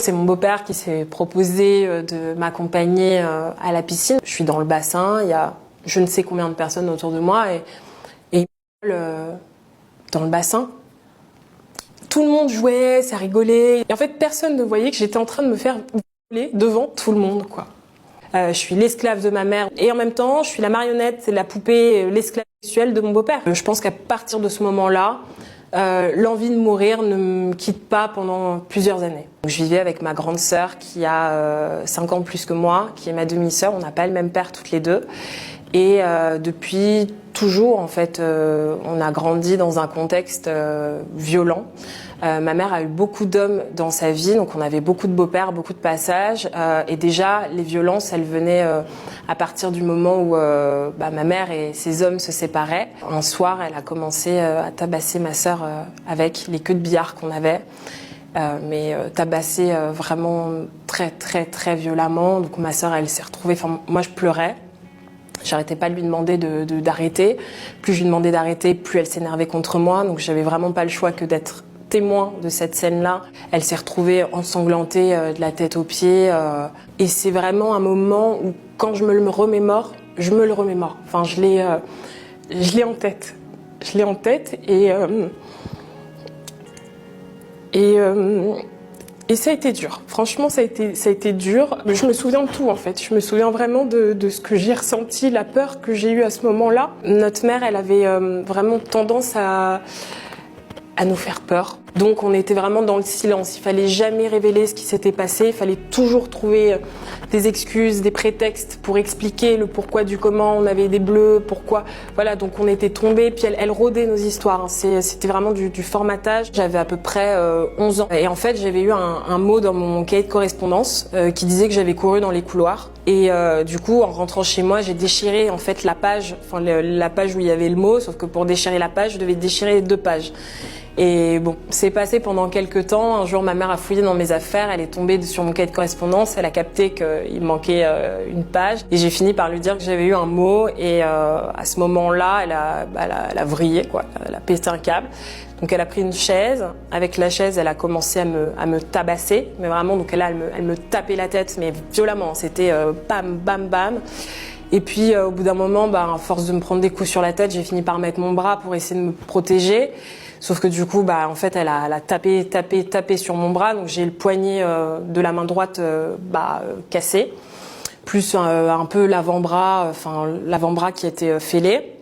C'est mon beau-père qui s'est proposé de m'accompagner à la piscine. Je suis dans le bassin, il y a je ne sais combien de personnes autour de moi et dans le bassin. Tout le monde jouait, ça rigolait. Et en fait, personne ne voyait que j'étais en train de me faire violer devant tout le monde, quoi. Je suis l'esclave de ma mère et en même temps, je suis la marionnette, la poupée, l'esclave sexuelle de mon beau-père. Je pense qu'à partir de ce moment-là, l'envie de mourir ne me quitte pas pendant plusieurs années. Je vivais avec ma grande sœur qui a 5 ans plus que moi, qui est ma demi-sœur. On n'a pas le même père toutes les deux. Et depuis toujours, en fait, on a grandi dans un contexte violent. Ma mère a eu beaucoup d'hommes dans sa vie, donc on avait beaucoup de beaux-pères, beaucoup de passages. Et déjà, les violences, elles venaient à partir du moment où ma mère et ses hommes se séparaient. Un soir, elle a commencé à tabasser ma sœur avec les queues de billard qu'on avait. Mais tabasser vraiment très, très, très violemment. Donc ma sœur, elle s'est retrouvée... Enfin, moi, je pleurais. J'arrêtais pas de lui demander d'arrêter. Plus je lui demandais d'arrêter, plus elle s'énervait contre moi. Donc j'avais vraiment pas le choix que d'être témoin de cette scène-là. Elle s'est retrouvée ensanglantée de la tête aux pieds. Et c'est vraiment un moment où, quand je me le remémore, je me le remémore. Enfin, je l'ai en tête. Je l'ai en tête et ça a été dur. Franchement, ça a été dur. Je me souviens de tout, en fait. Je me souviens vraiment de ce que j'ai ressenti, la peur que j'ai eue à ce moment-là. Notre mère, elle avait vraiment tendance à nous faire peur. Donc on était vraiment dans le silence. Il fallait jamais révéler ce qui s'était passé. Il fallait toujours trouver des excuses, des prétextes pour expliquer le pourquoi du comment. On avait des bleus, pourquoi. Voilà, donc on était tombés. Puis elle rodait nos histoires. C'était vraiment du formatage. J'avais à peu près 11 ans. Et en fait, j'avais eu un mot dans mon cahier de correspondance qui disait que j'avais couru dans les couloirs. Et du coup, en rentrant chez moi, j'ai déchiré en fait la page, la page où il y avait le mot. Sauf que pour déchirer la page, je devais déchirer les 2 pages. Et bon, c'est passé pendant quelques temps. Un jour, ma mère a fouillé dans mes affaires, elle est tombée sur mon cahier de correspondance, elle a capté qu'il manquait une page. Et j'ai fini par lui dire que j'avais eu un mot. Et à ce moment-là, elle a vrillé, quoi. Elle a pété un câble. Donc elle a pris une chaise. Avec la chaise, elle a commencé à me tabasser. Mais vraiment, donc là, elle me tapait la tête, mais violemment. C'était bam, bam, bam. Et puis, au bout d'un moment, à force de me prendre des coups sur la tête, j'ai fini par mettre mon bras pour essayer de me protéger. Sauf que du coup, en fait, elle a tapé sur mon bras. Donc j'ai le poignet de la main droite cassé, plus un peu l'avant-bras qui était fêlé.